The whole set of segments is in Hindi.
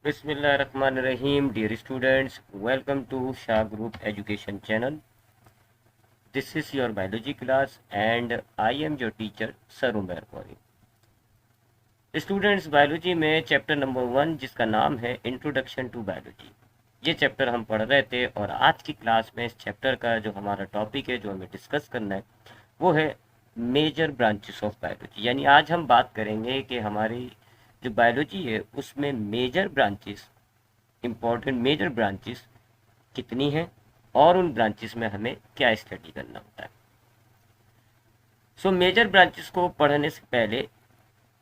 Bismillahirrahmanirrahim. Dear students, welcome to Shah Group Education channel. This is your biology class and I am your teacher Sir Umair Kauri. Students, biology में चैप्टर नंबर 1 जिसका नाम है इंट्रोडक्शन टू बायोलॉजी, ये चैप्टर हम पढ़ रहे थे और आज की क्लास में इस चैप्टर का जो हमारा टॉपिक है जो हमें डिस्कस करना है वो है मेजर ब्रांचेस ऑफ बायोलॉजी। यानी आज हम बात करेंगे कि हमारी जो बायोलॉजी है उसमें major branches, important major branches कितनी हैं और उन ब्रांचेस में हमें क्या स्टडी करना होता है। सो मेजर ब्रांचेस को पढ़ने से पहले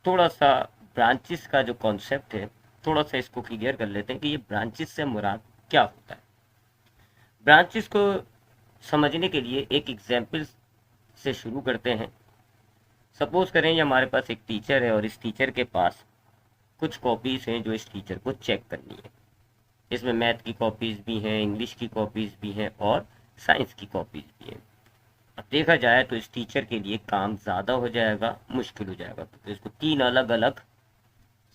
थोड़ा सा ब्रांचेस का जो कॉन्सेप्ट है थोड़ा सा इसको क्लियर कर लेते हैं कि ये ब्रांचेस से मुराद क्या होता है। ब्रांचेस को समझने के लिए एक एग्जाम्पल से शुरू करते हैं। सपोज करें ये हमारे पास एक टीचर है और इस टीचर के पास कुछ कॉपीज़ हैं जो इस टीचर को चेक करनी है। इसमें मैथ की कॉपीज़ भी हैं, इंग्लिश की कॉपीज़ भी हैं और साइंस की कॉपीज़ भी हैं। अब देखा जाए तो इस टीचर के लिए काम ज़्यादा हो जाएगा, मुश्किल हो जाएगा, तो इसको 3 अलग अलग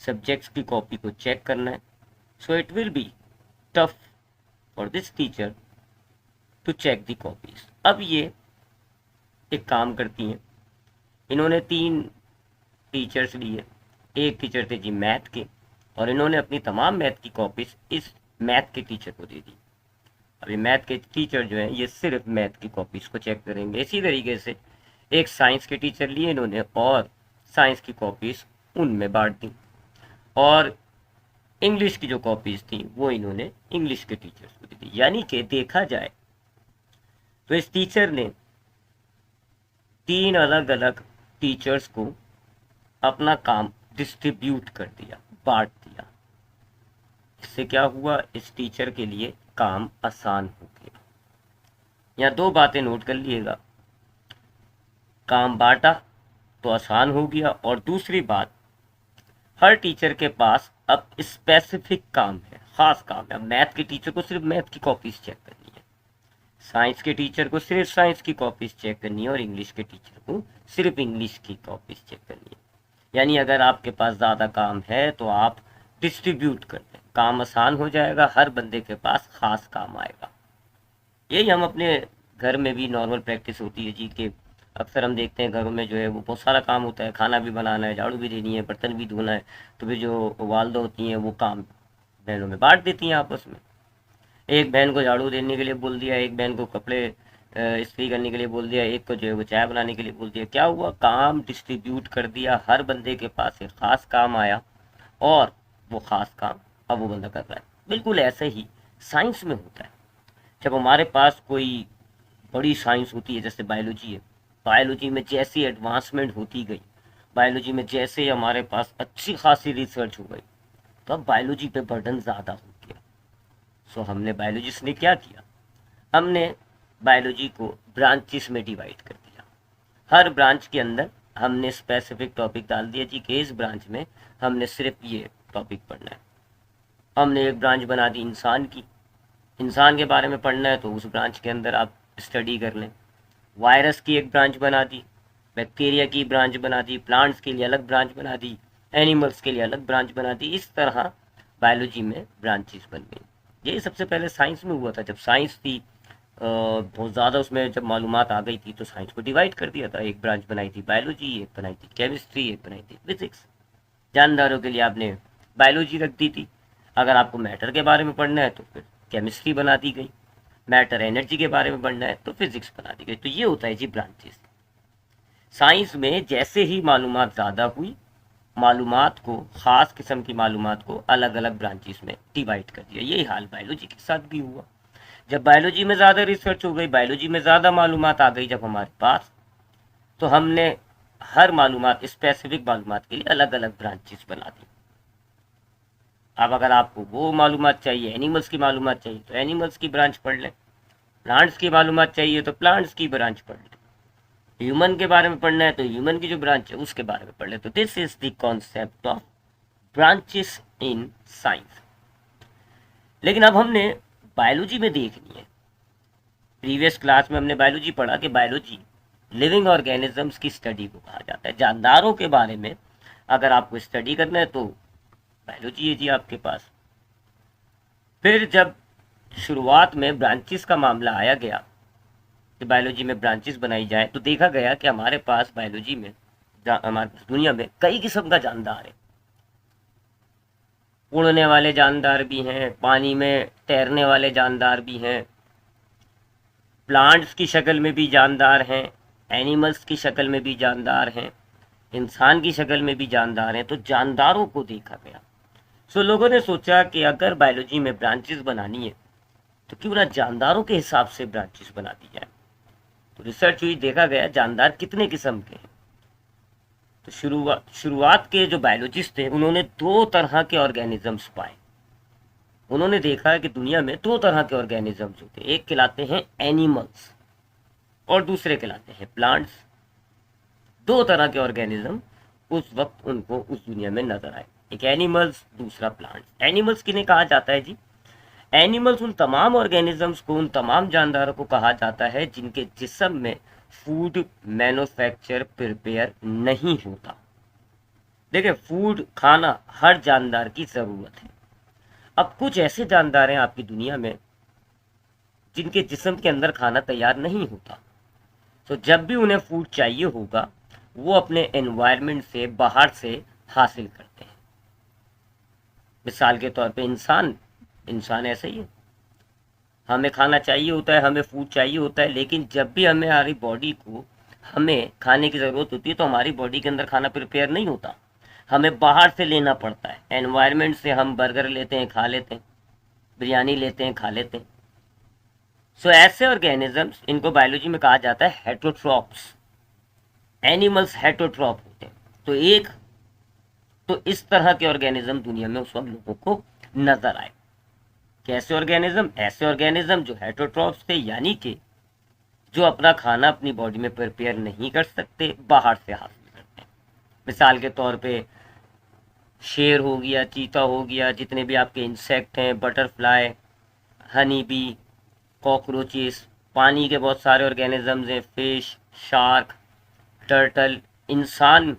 सब्जेक्ट्स की कॉपी को चेक करना है। So it will be tough for this teacher to check the copies. अब ये एक काम करती हैं, इन्होंने 3 टीचर्स लिए। एक टीचर थे जी मैथ के और इन्होंने अपनी तमाम मैथ की कॉपीज़ इस मैथ के टीचर को दे दी। अभी मैथ के टीचर जो हैं ये सिर्फ मैथ की कॉपीज़ को चेक करेंगे। इसी तरीके से एक साइंस के टीचर लिए इन्होंने और साइंस की कॉपीज़ उनमें बांट दी और इंग्लिश की जो कॉपीज़ थी वो इन्होंने इंग्लिश के टीचर्स को दे दी। यानी कि देखा जाए तो इस टीचर ने 3 अलग अलग टीचर्स को अपना काम डिस्ट्रीब्यूट कर दिया, बांट दिया। इससे क्या हुआ, इस टीचर के लिए काम आसान हो गया। यहाँ 2 बातें नोट कर लिएगा, काम बांटा तो आसान हो गया और दूसरी बात, हर टीचर के पास अब स्पेसिफिक काम है, खास काम है। अब मैथ के टीचर को सिर्फ मैथ की कॉपीज चेक करनी है, साइंस के टीचर को सिर्फ साइंस की कॉपीज चेक करनी है और इंग्लिश के टीचर को सिर्फ इंग्लिश की कॉपीज चेक करनी है। यानी अगर आपके पास ज़्यादा काम है तो आप डिस्ट्रीब्यूट कर दें, काम आसान हो जाएगा, हर बंदे के पास खास काम आएगा। यही हम अपने घर में भी नॉर्मल प्रैक्टिस होती है जी, कि अक्सर हम देखते हैं घरों में जो है वो बहुत सारा काम होता है, खाना भी बनाना है, झाड़ू भी देनी है, बर्तन भी धोना है। तो फिर जो वालदा होती हैं वो काम बहनों में बांट देती हैं आपस में। एक बहन को झाड़ू देने के लिए बोल दिया, एक बहन को कपड़े इस्त्री करने के लिए बोल दिया, एक को जो है वो चाय बनाने के लिए बोल दिया। क्या हुआ, काम डिस्ट्रीब्यूट कर दिया, हर बंदे के पास एक ख़ास काम आया और वो ख़ास काम अब वो बंदा कर रहा है। बिल्कुल ऐसे ही साइंस में होता है। जब हमारे पास कोई बड़ी साइंस होती है, जैसे बायोलॉजी है, बायोलॉजी में जैसी एडवांसमेंट होती गई, बायोलॉजी में जैसे हमारे पास अच्छी खासी रिसर्च हो गई, तो अब बायोलॉजी पे बर्डन ज़्यादा हो गया। सो हमने बायोलॉजिस्ट ने क्या किया, हमने बायोलॉजी को ब्रांचेस में डिवाइड कर दिया। हर ब्रांच के अंदर हमने स्पेसिफिक टॉपिक डाल दिया जी कि इस ब्रांच में हमने सिर्फ ये टॉपिक पढ़ना है। हमने एक ब्रांच बना दी इंसान की, इंसान के बारे में पढ़ना है तो उस ब्रांच के अंदर आप स्टडी कर लें। वायरस की एक ब्रांच बना दी, बैक्टीरिया की ब्रांच बना दी, प्लांट्स के लिए अलग ब्रांच बना दी, एनिमल्स के लिए अलग ब्रांच बना दी। इस तरह बायोलॉजी में ब्रांचेस बन गई। यही सबसे पहले साइंस में हुआ था। जब साइंस थी बहुत ज़्यादा, उसमें जब मालूमात आ गई थी तो साइंस को डिवाइड कर दिया था। एक ब्रांच बनाई थी बायोलॉजी, एक बनाई थी केमिस्ट्री, एक बनाई थी फिजिक्स। जानदारों के लिए आपने बायोलॉजी रख दी थी। अगर आपको मैटर के बारे में पढ़ना है तो फिर केमिस्ट्री बना दी गई, मैटर एनर्जी के बारे में पढ़ना है तो फिजिक्स बना दी गई। तो ये होता है जी ब्रांचेस। साइंस में जैसे ही मालूमात ज़्यादा हुई, मालूमात को, ख़ास किस्म की मालूमात को अलग अलग ब्रांचेस में डिवाइड कर दिया। यही हाल बायोलॉजी के साथ भी हुआ। जब बायोलॉजी में ज़्यादा रिसर्च हो गई, बायोलॉजी में ज़्यादा मालूमात आ गई जब हमारे पास, तो हमने हर मालूमात, स्पेसिफिक मालूमात के लिए अलग अलग ब्रांचेस बना दी। अब अगर आपको वो मालूमात चाहिए, एनिमल्स की मालूमात चाहिए तो एनिमल्स की ब्रांच पढ़ लें, प्लांट्स की मालूमात चाहिए तो प्लांट्स की ब्रांच पढ़ लें, ह्यूमन के बारे में पढ़ना है तो ह्यूमन की जो ब्रांच है उसके बारे में पढ़ लें। तो this is the concept of branches in science. लेकिन अब हमने बायोलॉजी में देखनी है। प्रीवियस क्लास में हमने बायोलॉजी पढ़ा कि बायोलॉजी लिविंग ऑर्गेनिजम्स की स्टडी को कहा जाता है। जानदारों के बारे में अगर आपको स्टडी करना है तो बायोलॉजी है जी आपके पास। फिर जब शुरुआत में ब्रांचेस का मामला आया गया कि बायोलॉजी में ब्रांचेस बनाई जाए, तो देखा गया कि हमारे पास बायोलॉजी में, हमारे पास दुनिया में कई किस्म का जानदार है। उड़ने वाले जानदार भी हैं, पानी में तैरने वाले जानदार भी हैं, प्लांट्स की शक्ल में भी जानदार हैं, एनिमल्स की शक्ल में भी जानदार हैं, इंसान की शक्ल में भी जानदार हैं। तो जानदारों को देखा गया। सो लोगों ने सोचा कि अगर बायोलॉजी में ब्रांचेस बनानी है तो क्यों ना जानदारों के हिसाब से ब्रांचेस बना दी जाए। तो रिसर्च हुई, देखा गया जानदार कितने किस्म के हैं। तो शुरुआत के जो बायोलॉजिस्ट थे उन्होंने दो तरह के ऑर्गेनिजम्स पाए। उन्होंने देखा कि दुनिया में दो तरह के ऑर्गेनिजम्स होते हैं, एक कहलाते हैं एनिमल्स और दूसरे कहलाते हैं प्लांट्स। दो तरह के ऑर्गेनिज्म उस वक्त उनको उस दुनिया में नजर आए, एक एनिमल्स, दूसरा प्लांट्स। एनिमल्स किन्हें कहा जाता है जी? एनिमल्स उन तमाम ऑर्गेनिजम्स को, उन तमाम जानदारों को कहा जाता है जिनके जिस्म में फूड मैन्युफैक्चर प्रिपेयर नहीं होता। देखिए, फूड खाना हर जानदार की जरूरत है। अब कुछ ऐसे जानदार हैं आपकी दुनिया में जिनके जिस्म के अंदर खाना तैयार नहीं होता। तो जब भी उन्हें फूड चाहिए होगा वो अपने एनवायरनमेंट से, बाहर से हासिल करते हैं। मिसाल के तौर पे इंसान ऐसा ही है। हमें खाना चाहिए होता है, हमें फूड चाहिए होता है, लेकिन जब भी हमारी बॉडी को हमें खाने की ज़रूरत होती है तो हमारी बॉडी के अंदर खाना प्रिपेयर नहीं होता, हमें बाहर से लेना पड़ता है। एनवायरनमेंट से हम बर्गर लेते हैं, खा लेते हैं, बिरयानी लेते हैं, खा लेते हैं। सो ऐसे ऑर्गेनिजम्स, इनको बायोलॉजी में कहा जाता है हेटरोट्रॉप्स। एनिमल्स हेटरोट्रॉप होते हैं। तो इस तरह के ऑर्गेनिज्म दुनिया में उस वक्त लोगों को नजर आए। कैसे ऑर्गेनिज्म? ऐसे ऑर्गेनिज्म जो हेटरोट्रॉप्स थे, यानी कि जो अपना खाना अपनी बॉडी में प्रिपेयर नहीं कर सकते, बाहर से हासिल करते हैं। मिसाल के तौर पे शेर हो गया, चीता हो गया, जितने भी आपके इंसेक्ट हैं, बटरफ्लाई, हनी बी, कॉकरोचेस, पानी के बहुत सारे ऑर्गेनिजम्स हैं, फिश, शार्क, टर्टल। इंसान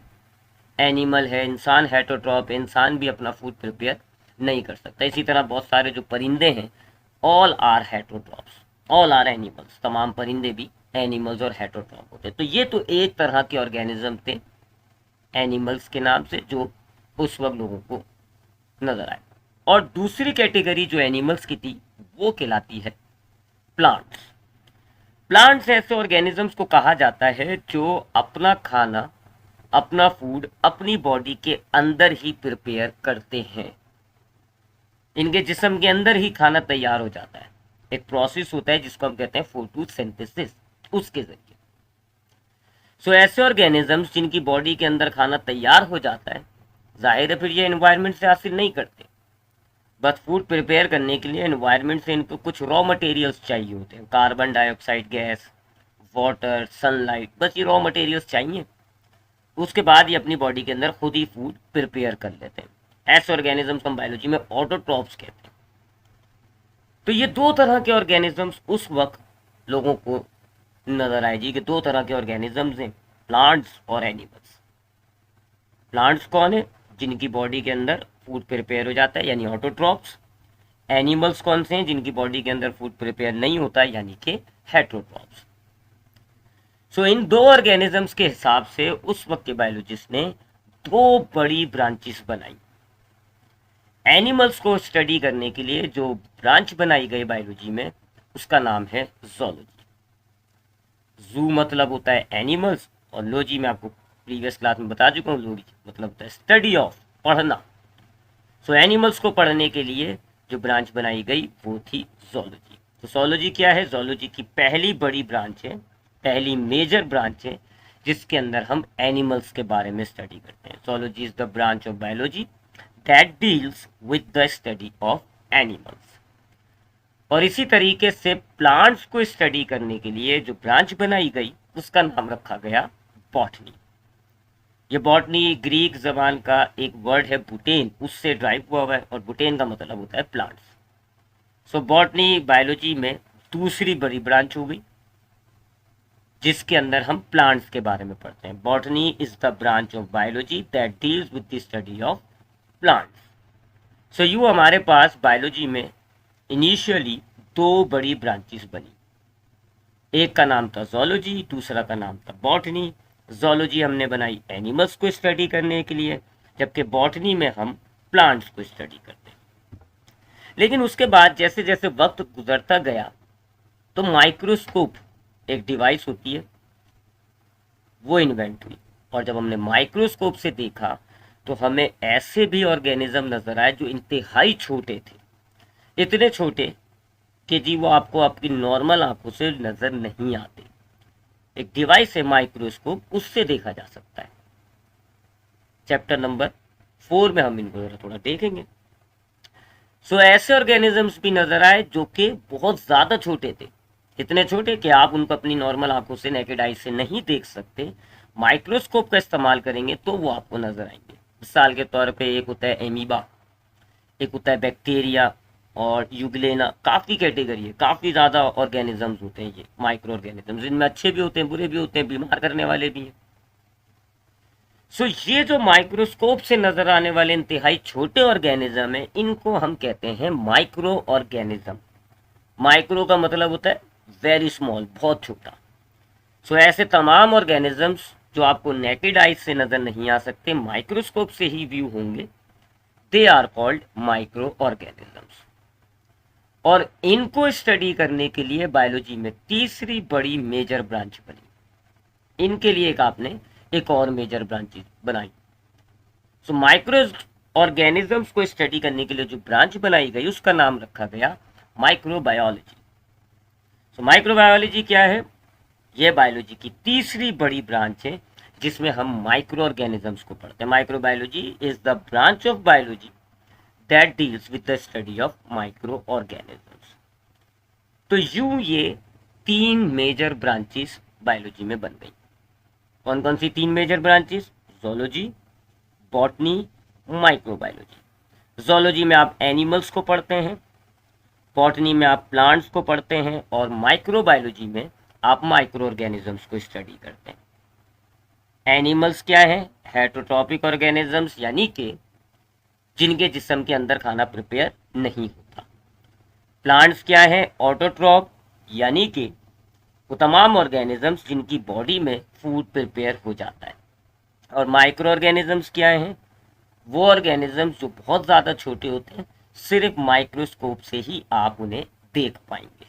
एनिमल है, इंसान हेटरोट्रॉप, इंसान भी अपना फूड प्रिपेयर नहीं कर सकता। इसी तरह बहुत सारे जो परिंदे हैं, all are heterotrophs, all are animals. तमाम परिंदे भी एनिमल्स और हेटरोट्रॉप होते हैं। तो ये तो एक तरह के ऑर्गेनिज्म थे एनिमल्स के नाम से, जो उस वक्त लोगों को नजर आए। और दूसरी कैटेगरी जो एनिमल्स की थी वो कहलाती है प्लांट्स। प्लांट्स ऐसे ऑर्गेनिजम्स को कहा जाता है जो अपना खाना, अपना फूड अपनी बॉडी के अंदर ही प्रिपेयर करते हैं। इनके जिस्म के अंदर ही खाना तैयार हो जाता है। एक प्रोसेस होता है जिसको हम कहते हैं फोटोसिंथेसिस, उसके जरिए। सो ऐसे ऑर्गेनिजम्स जिनकी बॉडी के अंदर खाना तैयार हो जाता है, जाहिर है फिर ये एनवायरनमेंट से हासिल नहीं करते। बस फूड प्रिपेयर करने के लिए एनवायरनमेंट से इनको कुछ रॉ मटेरियल्स चाहिए होते हैं, carbon dioxide gas, water, sunlight, बस ये रॉ मटेरियल्स चाहिए। उसके बाद ये अपनी बॉडी के अंदर खुद ही फूड प्रिपेयर कर लेते हैं। ऐसे ऑर्गेनिजम्स हम बायोलॉजी में ऑटोट्रॉप्स कहते हैं। तो ये दो तरह के ऑर्गेनिजम्स उस वक्त लोगों को नजर आए जी, कि दो तरह के ऑर्गेनिजम्स हैं, प्लांट्स और एनिमल्स। प्लांट्स कौन है? जिनकी बॉडी के अंदर फूड प्रिपेयर हो जाता है, यानी ऑटोट्रॉप्स। एनिमल्स कौन से हैं? जिनकी बॉडी के अंदर फूड प्रिपेयर नहीं होता है, यानी कि हेटरोट्रॉप्स। सो इन दो ऑर्गेनिजम्स के हिसाब से उस वक्त के बायोलॉजिस्ट ने दो बड़ी ब्रांचेस बनाई। एनिमल्स को स्टडी करने के लिए जो ब्रांच बनाई गई बायोलॉजी में, उसका नाम है ज़ूलॉजी। जू मतलब होता है एनिमल्स, और लॉजी मैं आपको प्रीवियस क्लास में बता चुका हूँ, लॉजी मतलब होता है स्टडी ऑफ, पढ़ना। सो एनिमल्स को पढ़ने के लिए जो ब्रांच बनाई गई वो थी ज़ूलॉजी। तो ज़ूलॉजी क्या है? ज़ूलॉजी की पहली बड़ी ब्रांच है, पहली मेजर ब्रांच है, जिसके अंदर हम एनिमल्स के बारे में स्टडी करते हैं। Zoology is the branch of biology that deals with the study of animals. और इसी तरीके से प्लांट्स को स्टडी करने के लिए जो ब्रांच बनाई गई उसका नाम रखा गया बॉटनी। ये बॉटनी ग्रीक जबान का एक वर्ड है बुटेन, उससे ड्राइव हुआ है, और बुटेन का मतलब होता है प्लांट्स। सो बॉटनी बायोलॉजी में दूसरी बड़ी ब्रांच हो गई, जिसके अंदर हम प्लांट्स के बारे में पढ़ते हैं। Botany is the branch of biology that deals with the study of plants. So यूँ हमारे पास बायोलॉजी में इनिशियली दो बड़ी ब्रांचेस बनी, एक का नाम था जोलॉजी, दूसरा का नाम था बॉटनी। जोलॉजी हमने बनाई एनिमल्स को स्टडी करने के लिए, जबकि बॉटनी में हम प्लांट्स को स्टडी करते हैं। लेकिन उसके बाद जैसे जैसे वक्त गुजरता गया तो माइक्रोस्कोप एक डिवाइस होती है वो इन्वेंट हुई, और जब हमने माइक्रोस्कोप से देखा तो हमें ऐसे भी ऑर्गेनिज्म नजर आए जो इंतहाई छोटे थे, इतने छोटे कि जी वो आपको आपकी नॉर्मल आंखों से नजर नहीं आते। एक डिवाइस है माइक्रोस्कोप, उससे देखा जा सकता है। चैप्टर नंबर 4 में हम इनको थोड़ा देखेंगे। सो ऐसे ऑर्गेनिजम्स भी नजर आए जो कि बहुत ज्यादा छोटे थे, इतने छोटे कि आप उनको अपनी नॉर्मल आंखों से नेकेड आई से नहीं देख सकते। माइक्रोस्कोप का इस्तेमाल करेंगे तो वो आपको नजर आएंगे। मिसाल के तौर पे एक होता है एमीबा, एक होता है बैक्टीरिया और यूग्लेना। काफ़ी कैटेगरी है, काफ़ी ज़्यादा ऑर्गेनिजम्स होते हैं ये माइक्रो ऑर्गेनिजम्स। इनमें अच्छे भी होते हैं, बुरे भी होते हैं, बीमार करने वाले भी हैं। सो ये जो माइक्रोस्कोप से नजर आने वाले इंतहाई छोटे ऑर्गेनिज्म हैं, इनको हम कहते हैं माइक्रो ऑर्गेनिज्म। माइक्रो का मतलब होता है वेरी स्मॉल, बहुत छोटा। सो ऐसे तमाम ऑर्गेनिजम्स जो आपको नेकेड आइज से नजर नहीं आ सकते, माइक्रोस्कोप से ही व्यू होंगे, they are called micro organisms. और इनको स्टडी करने के लिए बायोलॉजी में तीसरी बड़ी मेजर ब्रांच बनी। इनके लिए एक आपने एक और मेजर ब्रांच बनाई। सो माइक्रो ऑर्गेनिजम्स को स्टडी करने के लिए जो ब्रांच बनाई गई उसका नाम रखा गया माइक्रोबायोलॉजी। सो माइक्रोबायोलॉजी क्या है? यह बायोलॉजी की तीसरी बड़ी ब्रांच है जिसमें हम माइक्रो ऑर्गेनिजम्स को पढ़ते हैं। Microbiology is the branch of biology that deals with the study of microorganisms। तो यूं ये तीन मेजर ब्रांचेस बायोलॉजी में बन गई। कौन कौन सी तीन major branches? Zoology, botany, microbiology. Zoology में आप एनिमल्स को पढ़ते हैं, बॉटनी में आप प्लांट्स को पढ़ते हैं, और माइक्रोबायोलॉजी में आप माइक्रो ऑर्गेनिजम्स को स्टडी करते हैं। एनिमल्स क्या है? हेटरोट्रॉपिक ऑर्गेनिजम्स, यानी कि जिनके जिस्म के अंदर खाना प्रिपेयर नहीं होता। प्लांट्स क्या है? ऑटोट्रॉप, यानी कि वो तमाम ऑर्गेनिजम्स जिनकी बॉडी में फूड प्रिपेयर हो जाता है। और माइक्रो ऑर्गेनिजम्स क्या हैं? वो ऑर्गेनिजम्स जो बहुत ज़्यादा छोटे होते हैं, सिर्फ माइक्रोस्कोप से ही आप उन्हें देख पाएंगे।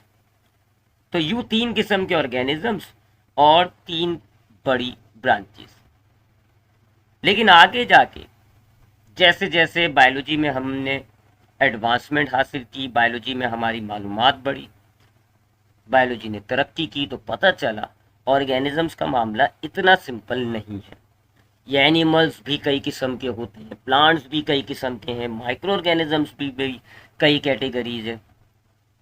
तो यूँ तीन किस्म के ऑर्गेनिजम्स और तीन बड़ी ब्रांचेस। लेकिन आगे जाके जैसे जैसे बायोलॉजी में हमने एडवांसमेंट हासिल की, बायोलॉजी में हमारी मालूमात बढ़ी, बायोलॉजी ने तरक्की की, तो पता चला ऑर्गेनिजम्स का मामला इतना सिंपल नहीं है। ये एनिमल्स भी कई किस्म के होते हैं, प्लांट्स भी कई किस्म के हैं, माइक्रो ऑर्गेनिजम्स भी कई कैटेगरीज है।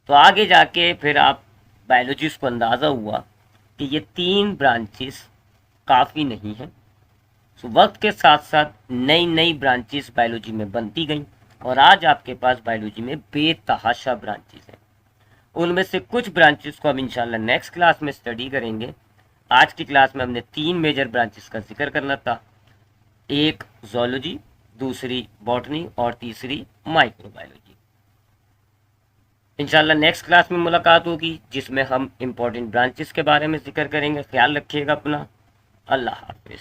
तो आगे जाके फिर आप बायोलॉजिस्ट को अंदाज़ा हुआ कि ये तीन ब्रांचेस काफ़ी नहीं हैं। तो वक्त के साथ साथ नई नई ब्रांचेस बायोलॉजी में बनती गई, और आज आपके पास बायोलॉजी में बेतहाशा ब्रांचेस हैं। उनमें से कुछ ब्रांचेस को हम इंशाल्लाह नेक्स्ट क्लास में स्टडी करेंगे। आज की क्लास में हमने तीन मेजर ब्रांचेस का जिक्र करना था, एक जोलॉजी, दूसरी बॉटनी और तीसरी माइक्रोबायोलॉजी। इंशाल्लाह नेक्स्ट क्लास में मुलाकात होगी जिसमें हम इंपॉर्टेंट ब्रांचेस के बारे में जिक्र करेंगे। ख्याल रखिएगा अपना। अल्लाह हाफिज़।